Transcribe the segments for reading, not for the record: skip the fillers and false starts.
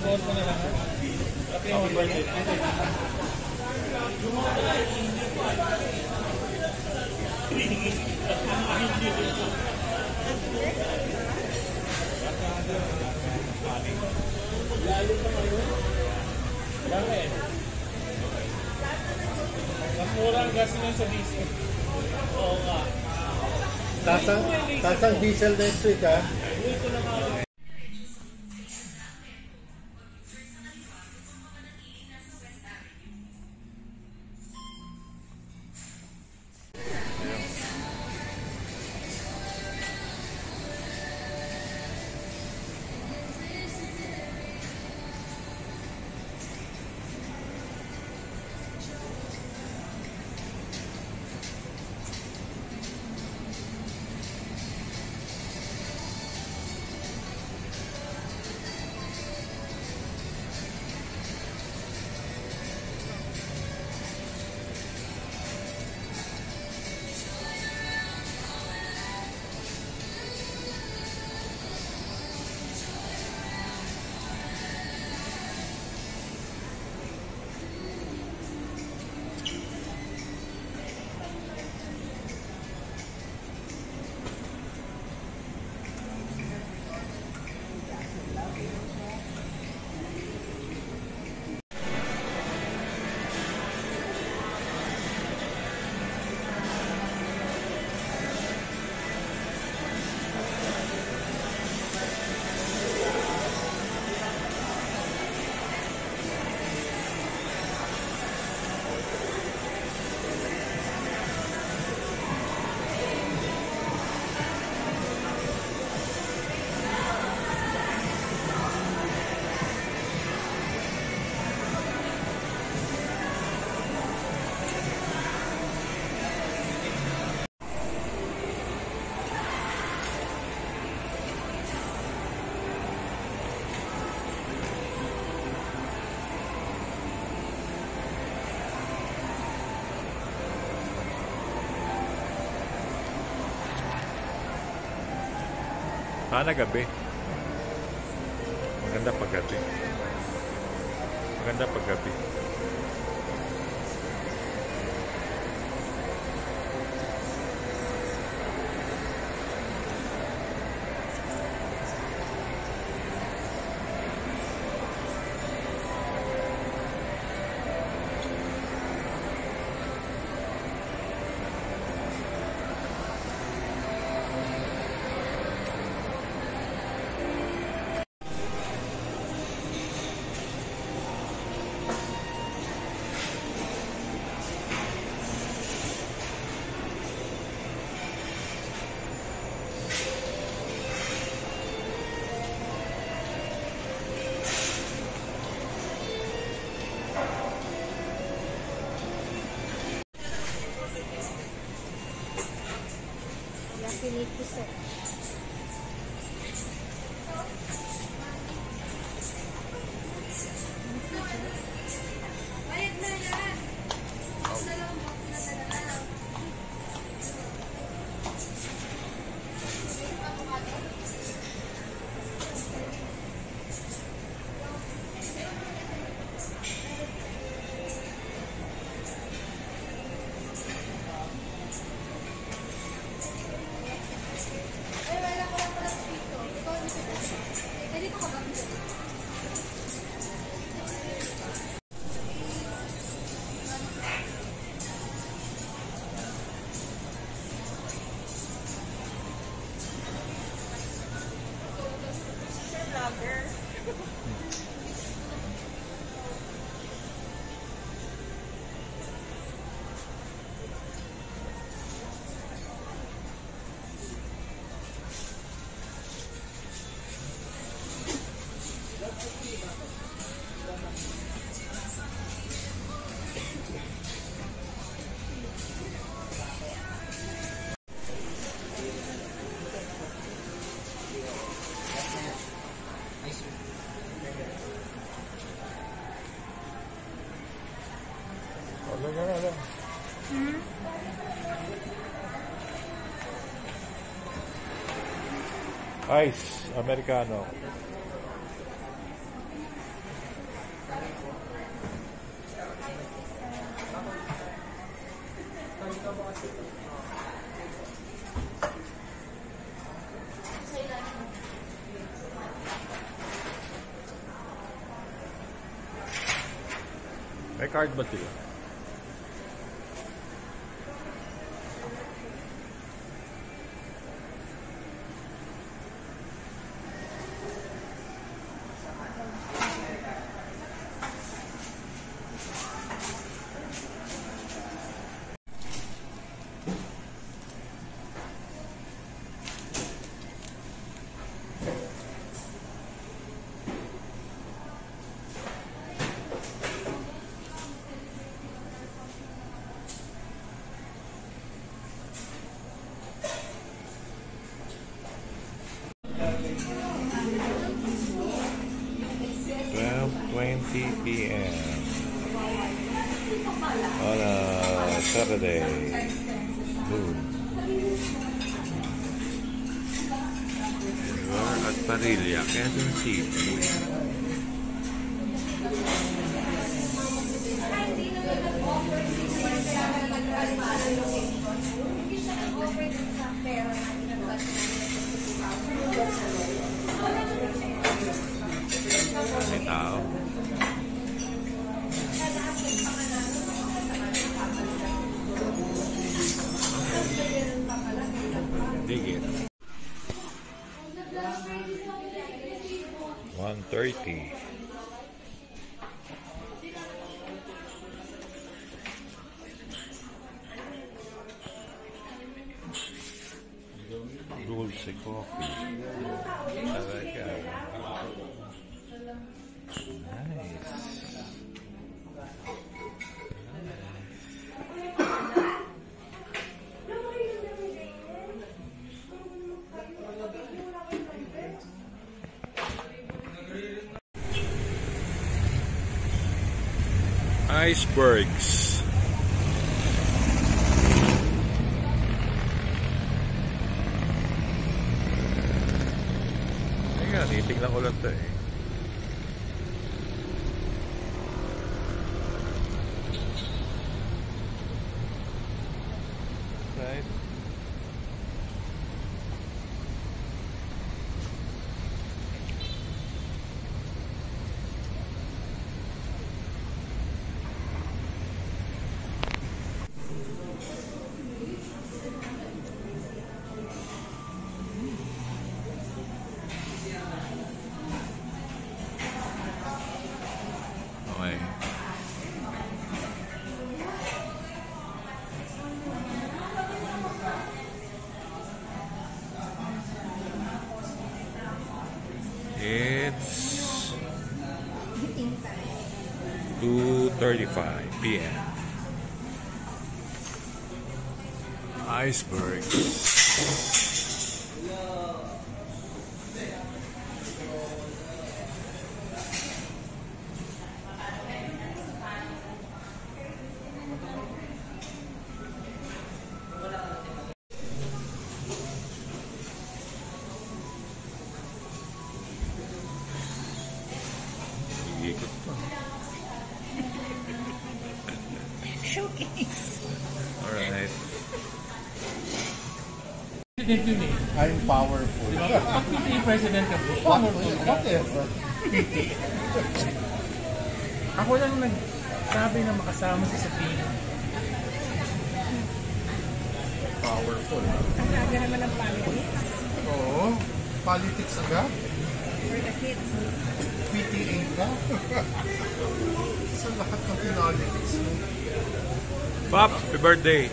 ko na lang. Happy birthday. Layo pa ngayon. Bakit? Mas mura ang gas nyo sa diesel. Oo nga. Tasang diesel next week, ha? Ito lang ako. Sana gabi. Maganda pag gabi. Maganda pag gabi. Yakiniku-set. Bayad na yan. Ice, Americano. May card ba sila? p.m. on a Saturday noon. We're at Parilla, Quezon City. May tao. Dig it. 1:30. Dulce coffee. Talaga. Nice. Icebergs. Ayan, titignan ko lang ito eh. Right. Okay. It's 2:35 p.m. Icebergs. Ikot pa. Showcase. Alright. President yun eh. I'm powerful. Di ba? Pag PTA president ka, powerful ka. Whatever. Ako lang nagsabi na makasama si Sabine. Powerful. Ang aga naman ng politics Oo. Politics agad. for the kids. PTA ka. Sa lahat ng politics mo. Pop, happy birthday.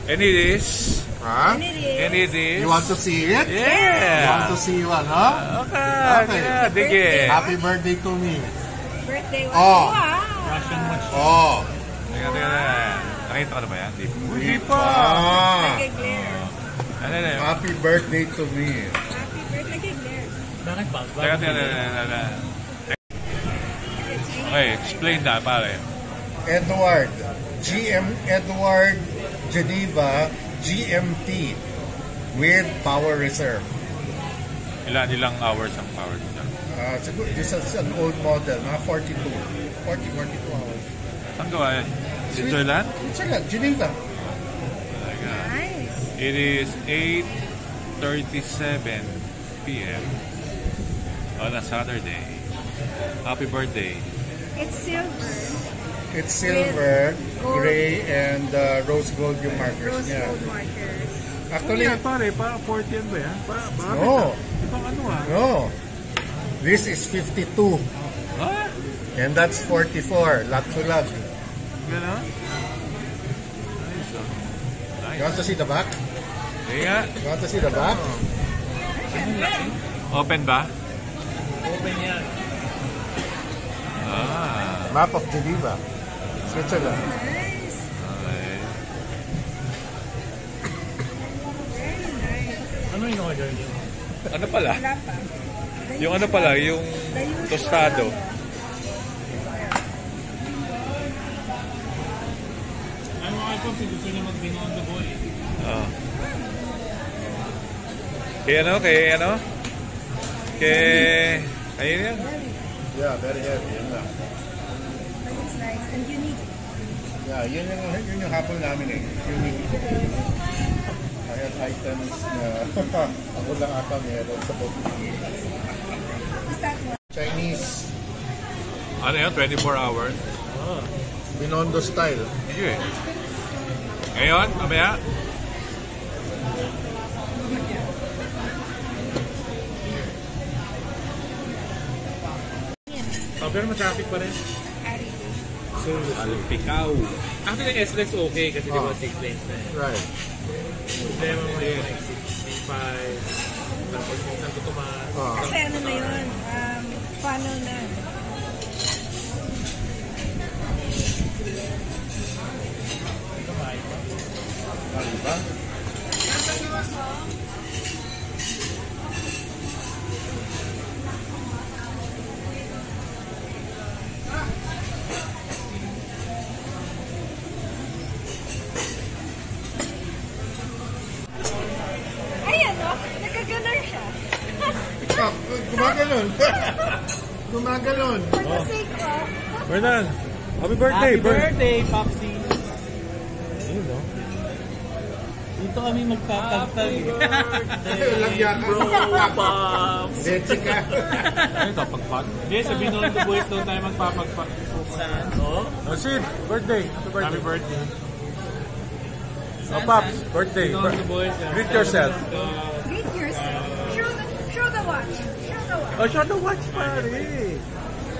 Any this? Ha? And it is. Any this? You want to see it? Yeah. You want to see one, huh? Okay. Okay. Yeah, dig it. Happy birthday to me. Birthday one. Oh. Wow. Russian watch. Oh. Teka. Nakita ko na ba yan? Hindi pa. Nag-glare. Ano na yun? Happy birthday to me. Happy birthday, nag-glare. Bakit ba? Teka. Okay, explain na, pare. Edward. Edward Geneva GMT with power reserve. Ilang hours ang power nito? Siguro, this is an old model, mga 42 hours. Saan gawa yan? Switzerland? Switzerland, Geneva. Talaga. Nice. It is 8:37 p.m. on a Saturday. Happy birthday. It's silver. It's silver, gold. gray, and rose gold yung markers Rose niya. gold markers. Actually, Yan, pare, parang 40 yan ba yan? Bakit? no. Ibang ano ah? No. This is 52. Ah? And that's 44. Lot to lot. Gano'n? Nice ah. You want to see the back? Sige nga. You want to see the back? Open ba? Open yan. Ah. Map of Geneva. Switzerland. Nice. Okay. Very nice. Ano yung order niyo? Ano pala? Wala pa. Yung ano pala, yung The usual, tostado. Ano mga ito? Gusto niyo mag-binondo boy. Ah. Ayun yan. Yeah, very heavy. Yun lang. But it's nice and unique. Yeah, yun yung hapon namin eh. Unique. I have items na ako lang ata meron sa book. Is that one? Chinese. Ano yan? 24 hours? Oh. Binondo style. Sige. Ngayon, mamaya. Oh, pero matraffic pa rin. Ari. So, Alpicao. actually, SLEX okay kasi di ba 6 lanes na eh. Right. Problema mo yun, like 65, tapos minsan tutumas. Kasi ano na yun, funnel na. Ano ba? Ayan o, nagkaganar siya. Ah, gumagalon. Gumagalon. For the sake of... Bernan, happy birthday! Happy birthday, Popsy! Ayun, no? Dito kami magpapagtag. Lagyan ka. Pops! Detse ka. Ayun, kapagpag. Hindi, sa Binondo Boys doon tayo magpapagpag. Saan? Oh? Oh, Sid, birthday! Happy birthday! Happy birthday. Oh, Pops, birthday! Binondo Boys. Greet yourself. Greet yourself. Show the watch. Show the watch. Oh, show the watch, pare!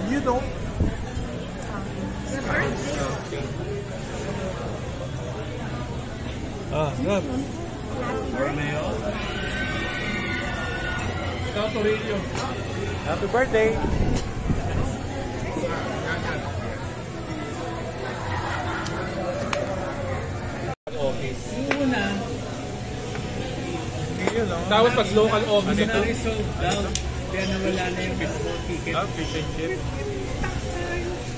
You know? Your birthday. Ah, good. Romeo. Ikaw, Torino. Happy birthday! Office. Una. Yun, no? Tawag pag local office ito. Sold down. Kaya nawala na yung baseball ticket. Ah, fish and chip.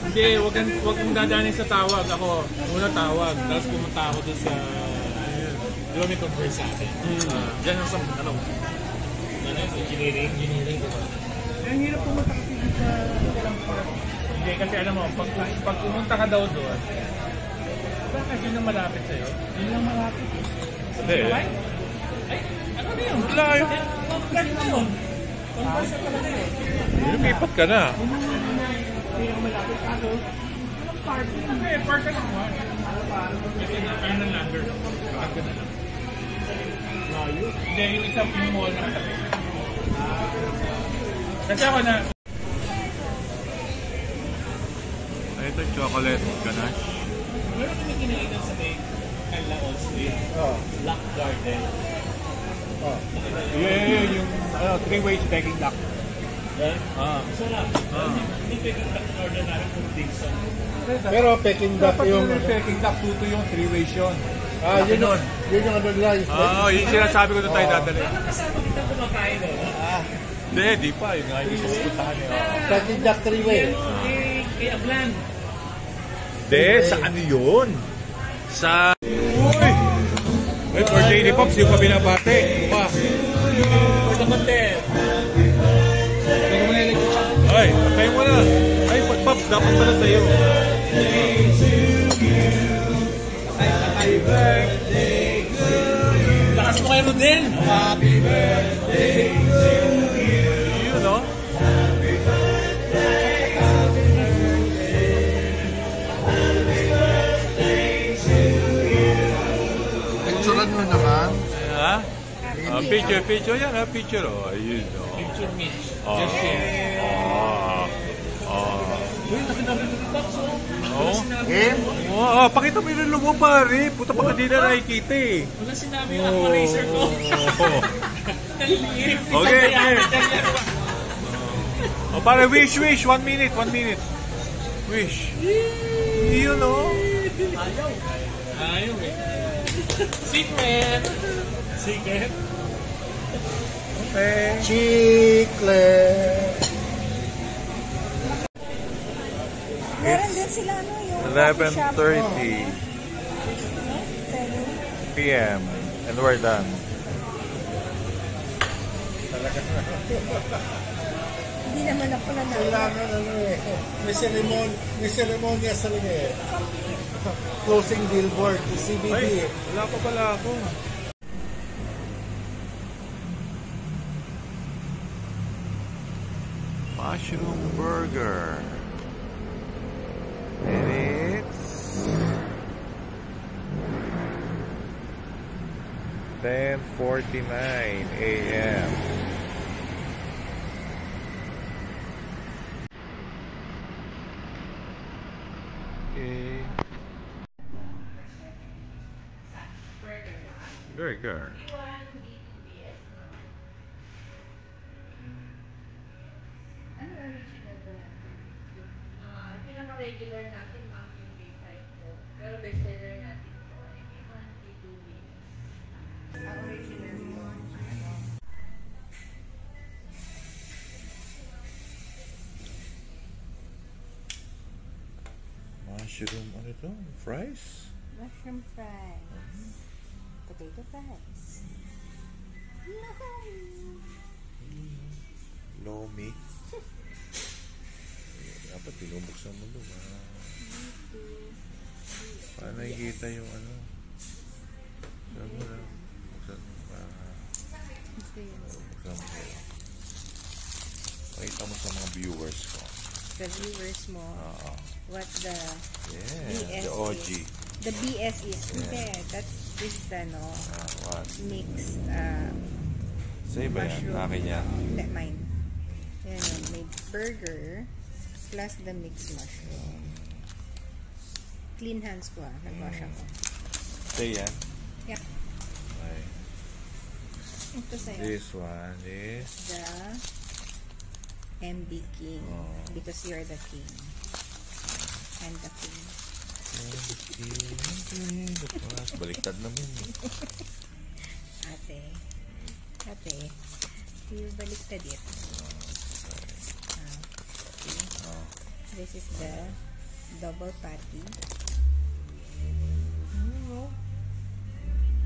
Hindi, wag kang dadanin sa tawag. Ako, muna tawag. Tapos pumunta ako doon sa... Di ba may converse sa akin? Diyan ang sa... Ano? Engineering, di ba? Ang hirap pumunta kasi dito sa walang park. Hindi, kasi alam mo, pag pumunta ka daw doon, bakit yun ang malapit sa'yo? Yun ang malapit. Hindi. Ay, ano na yun? Wala yun. Ganun na yun. Converse talaga yun. Lumipat ka na. Hindi ako malapit. Ako, walang parking. Okay, park ka lang. Kasi kaya ng lander. Park ka na lang. Hindi, yung isang mall na katabi. Kasi ako na... Ito, chocolate ganache. Meron kami kinainan sa may Canlaon Street. Oh. Lock Garden. Oh. Yeah, yung three-way begging duck. Eh? Ah. Sarap. Hindi pwedeng order namin kung Dixon. Pero Peking duck Dapat yung... yung peking duck, tuto yung three-way yun. Ah, yun yung ano nila. Ah, yun sinasabi ko doon tayo dadalhin. Ano kasama kita kumakain doon? Hindi, di pa. Yun nga, yung susuntahan niya. Peking duck three-way. Kay Ablan. Hindi, sa ano yun? Sa... Uy! Wait, birthday ni Pops, yung pa binabate. Pa. For the content. Ay, patay mo na. Ay, Pops, dapat pala sa'yo. Lakas mo kayo din. Happy birthday to you. Yun, no? picture. Yan ha, picture. Oh, ayun. Oh. Picture Mitch. Oh. Just share. Uy, nakinabi mo yung box, oh. Wala sinabi mo. Pakita mo yung lumo, pare. Puta, baka di na nakikita eh. Wala sinabi yung apparacer ko. Okay. Pare, wish. 1 minute. Wish. Yun, oh. Ayaw eh. Secret. Okay. Chicle! Meron din sila yung 11:30 p.m. and we're done. Hindi naman ako na Kailangan may seremonya sa closing billboard, CBD. Ay, wala pa pala ako. Mushroom burger. And it's 10:49 a.m. Okay. Burger. Regular natin, mountain bake type po. Pero bestseller natin po ay 1-2 weeks. Ang original po. Mushroom, ano ito? Fries? mushroom fries. Potato fries. Lomi. Dapat pinubuksan mo doon. Paano nakikita yung ano? Saan mo na? Buksan mo pa. Buksan mo. Pakita mo sa mga viewers ko. The viewers mo. What the Yeah, BS the OG. is. The BS is. Yeah. This is the What? mixed Say ba yan? mushroom. Akin yan. Hindi, mine. Yan yung may burger plus the mixed mushroom. Clean hands ko nag-wash ako. Say yan? Yep. Okay. Ito sa'yo. This one is... The MB King. Because you're the king. I'm the king. Baliktad naman. Ate. Baliktad ito. This is the double patty.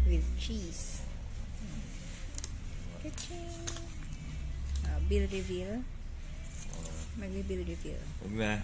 With cheese. Ka-ching! Bill reveal. Mag-bill reveal. Huwag na.